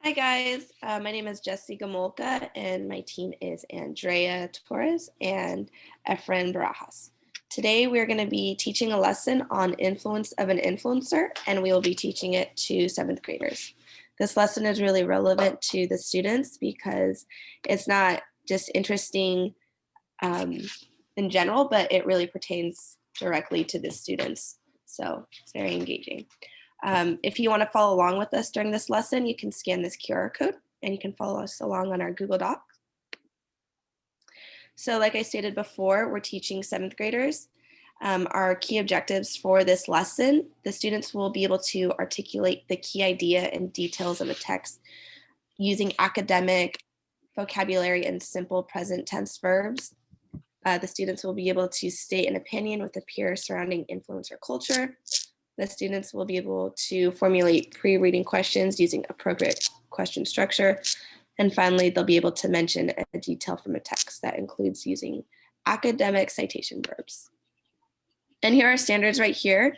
Hi guys, my name is Jessie Gamolka and my team is Andrea Torres and Efren Barajas. Today we're going to be teaching a lesson on influence of an influencer and we will be teaching it to 7th graders. This lesson is really relevant to the students because it's not just interesting in general, but it really pertains directly to the students. So it's very engaging. If you want to follow along with us during this lesson, you can scan this QR code and you can follow us along on our Google Doc. So like I stated before, we're teaching 7th graders. Our key objectives for this lesson, the students will be able to articulate the key idea and details of a text using academic vocabulary and simple present tense verbs. The students will be able to state an opinion with a peer surrounding influencer culture. The students will be able to formulate pre-reading questions using appropriate question structure. And finally, they'll be able to mention a detail from a text that includes using academic citation verbs. And here are standards right here.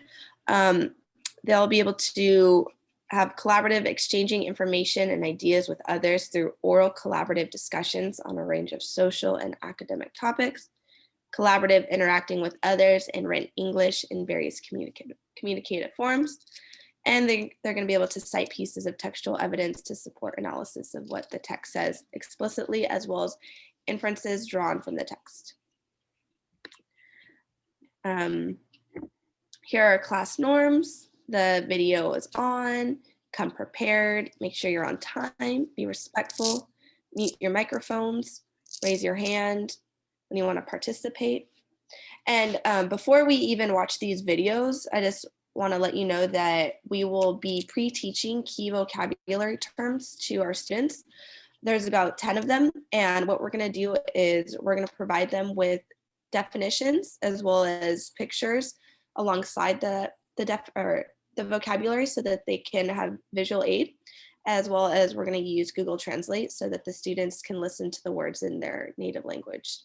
They'll be able to have collaborative exchanging information and ideas with others through oral collaborative discussions on a range of social and academic topics, collaborative interacting with others in written English in various communicative forms. And they're going to be able to cite pieces of textual evidence to support analysis of what the text says explicitly, as well as inferences drawn from the text. Here are class norms. The video is on. Come prepared. Make sure you're on time. Be respectful. Mute your microphones. Raise your hand when you want to participate. And before we even watch these videos, I just want to let you know that we will be pre-teaching key vocabulary terms to our students. There's about 10 of them. And what we're going to do is we're going to provide them with definitions as well as pictures alongside the vocabulary so that they can have visual aid, as well as we're going to use Google Translate so that the students can listen to the words in their native language.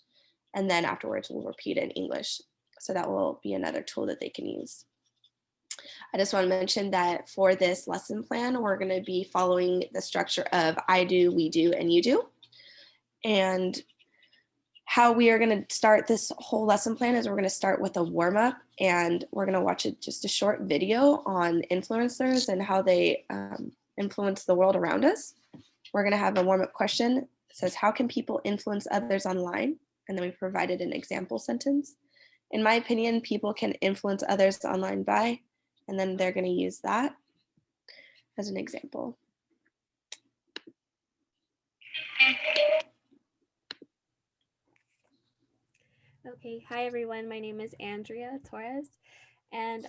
And then afterwards we'll repeat it in English. So that will be another tool that they can use. I just want to mention that for this lesson plan, we're going to be following the structure of I do, we do, and you do. And how we are going to start this whole lesson plan is we're going to start with a warm-up and we're going to watch just a short video on influencers and how they influence the world around us. We're going to have a warm-up question that says, how can people influence others online? And then we provided an example sentence. In my opinion, people can influence others online by, and then they're going to use that as an example. Okay, hi everyone, my name is Andrea Torres. And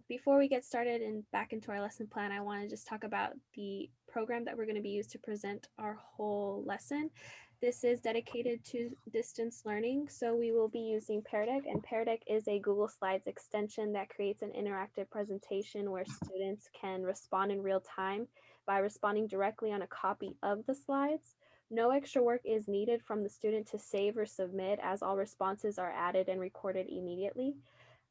before we get started and back into our lesson plan, I want to just talk about the program that we're going to be used to present our whole lesson. This is dedicated to distance learning, so we will be using Pear Deck, and Pear Deck is a Google Slides extension that creates an interactive presentation where students can respond in real time by responding directly on a copy of the slides. No extra work is needed from the student to save or submit, as all responses are added and recorded immediately.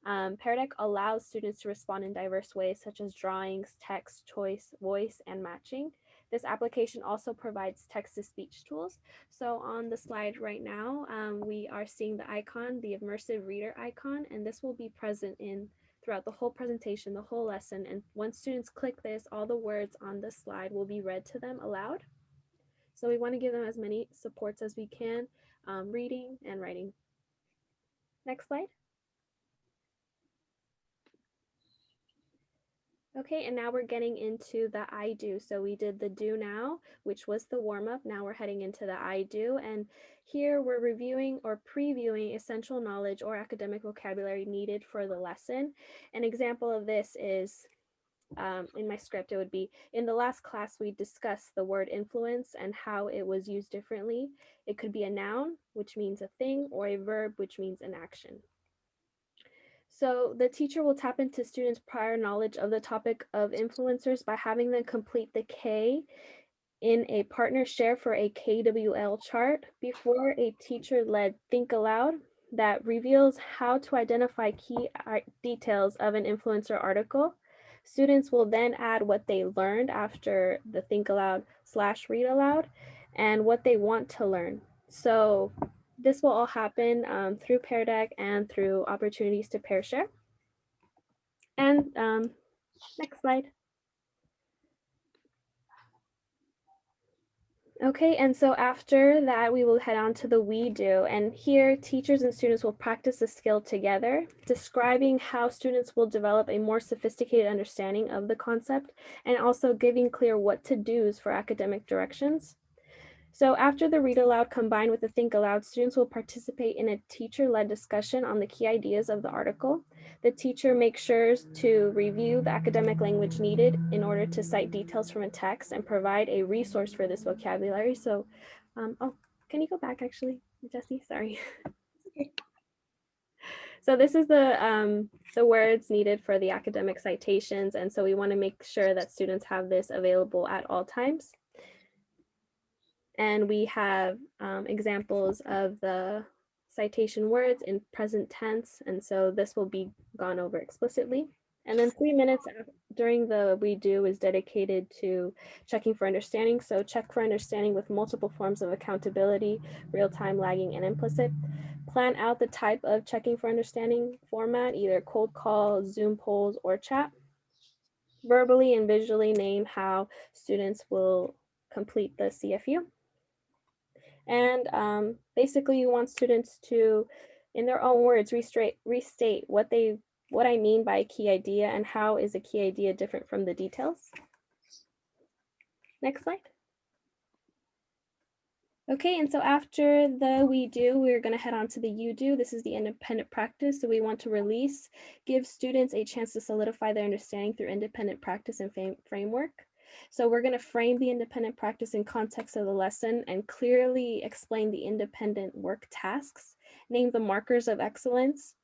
Pear Deck allows students to respond in diverse ways, such as drawings, text, choice, voice, and matching. This application also provides text-to-speech tools. So on the slide right now, we are seeing the icon, the immersive reader icon, and this will be present throughout the whole presentation, the whole lesson. And once students click this, all the words on the slide will be read to them aloud. So we want to give them as many supports as we can, reading and writing. Next slide. Okay, and now we're getting into the I do. So we did the do now, which was the warm up. Now we're heading into the I do. And here we're reviewing or previewing essential knowledge or academic vocabulary needed for the lesson. An example of this is in my script, it would be, in the last class, we discussed the word influence and how it was used differently. It could be a noun, which means a thing, or a verb, which means an action. So the teacher will tap into students' prior knowledge of the topic of influencers by having them complete the K in a partner share for a KWL chart before a teacher-led think aloud that reveals how to identify key details of an influencer article. Students will then add what they learned after the think aloud / read aloud and what they want to learn. So this will all happen through Pear Deck and through opportunities to pair share. And next slide. Okay, and so after that, we will head on to the we do. And here, teachers and students will practice the skill together, describing how students will develop a more sophisticated understanding of the concept, and also giving clear what to do's for academic directions. So after the read aloud combined with the think aloud, students will participate in a teacher-led discussion on the key ideas of the article. The teacher makes sure to review the academic language needed in order to cite details from a text and provide a resource for this vocabulary. So, oh, can you go back actually, Jesse? Sorry. Okay. So this is the words needed for the academic citations. And so we want to make sure that students have this available at all times. And we have examples of the citation words in present tense. And so this will be gone over explicitly. And then 3 minutes during the we do is dedicated to checking for understanding. So check for understanding with multiple forms of accountability, real-time, lagging, and implicit. Plan out the type of checking for understanding format, either cold call, Zoom polls, or chat. Verbally and visually name how students will complete the CFU. And basically you want students to, in their own words, restate what I mean by a key idea and how is a key idea different from the details. Next slide. Okay, and so after the we do, we're going to head on to the you do. This is the independent practice. So we want to release, give students a chance to solidify their understanding through independent practice and framework. So we're going to frame the independent practice in context of the lesson and clearly explain the independent work tasks, name the markers of excellence,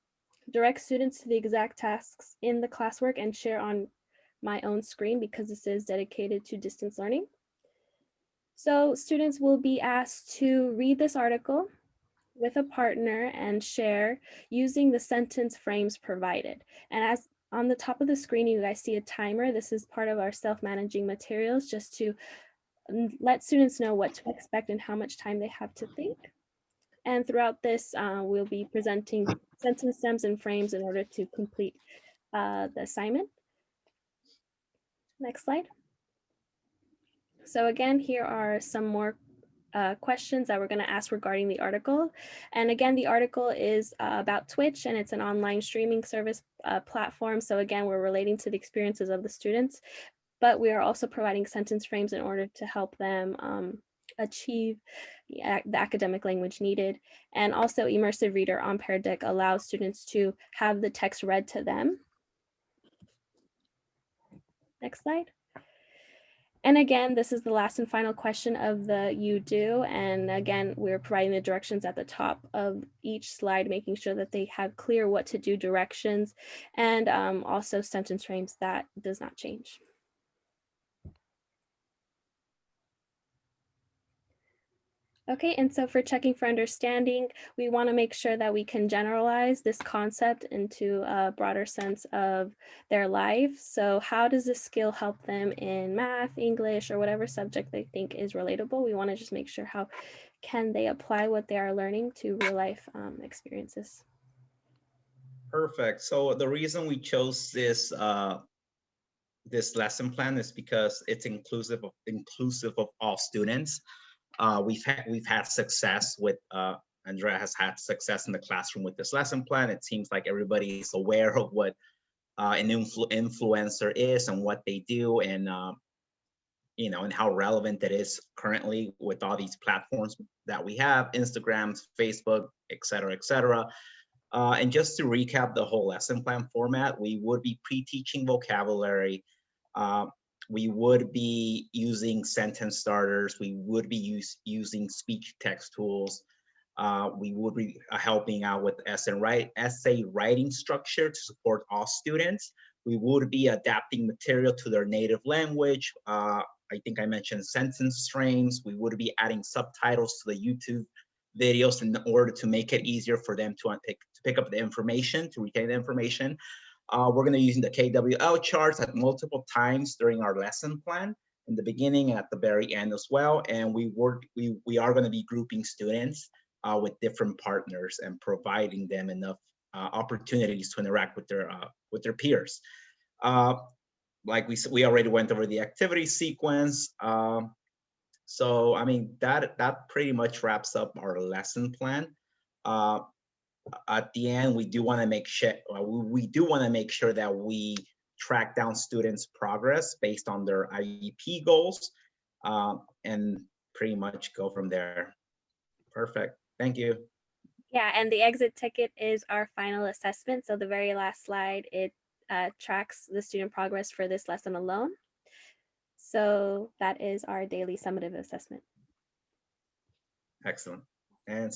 direct students to the exact tasks in the classwork, and share on my own screen because this is dedicated to distance learning. So students will be asked to read this article with a partner and share using the sentence frames provided. And as on the top of the screen, you guys see a timer. This is part of our self-managing materials just to let students know what to expect and how much time they have to think. And throughout this, we'll be presenting sentence stems and frames in order to complete the assignment. Next slide. So again, here are some more questions that we're going to ask regarding the article. And again, the article is about Twitch, and it's an online streaming service platform. So again, we're relating to the experiences of the students, but we are also providing sentence frames in order to help them achieve the academic language needed. And also Immersive Reader on Pear Deck allows students to have the text read to them. Next slide. And again, this is the last and final question of the you do. And again, we're providing the directions at the top of each slide, making sure that they have clear what to do directions, and also sentence frames that does not change. Okay, and so for checking for understanding, we want to make sure that we can generalize this concept into a broader sense of their life. So how does this skill help them in math, English, or whatever subject they think is relatable? We want to just make sure how can they apply what they are learning to real life experiences. Perfect. So the reason we chose this this lesson plan is because it's inclusive of all students. We've had success with Andrea has had success in the classroom with this lesson plan. It seems like everybody is aware of what an influencer is and what they do, and you know, and how relevant it is currently with all these platforms that we have, Instagram, Facebook, et cetera, et cetera. And just to recap the whole lesson plan format, we would be pre-teaching vocabulary. We would be using sentence starters. We would be using speech text tools. We would be helping out with essay writing structure to support all students. We would be adapting material to their native language. I think I mentioned sentence frames. We would be adding subtitles to the YouTube videos in order to make it easier for them to pick up the information, to retain the information. We're going to use the KWL charts at multiple times during our lesson plan, in the beginning and at the very end as well. And we are going to be grouping students with different partners and providing them enough opportunities to interact with their peers. Like we already went over the activity sequence. So I mean that pretty much wraps up our lesson plan. At the end, we do want to make sure that we track down students' progress based on their IEP goals, and pretty much go from there. Perfect. Thank you. Yeah, and the exit ticket is our final assessment. So the very last slide, it tracks the student progress for this lesson alone. So that is our daily summative assessment. Excellent. And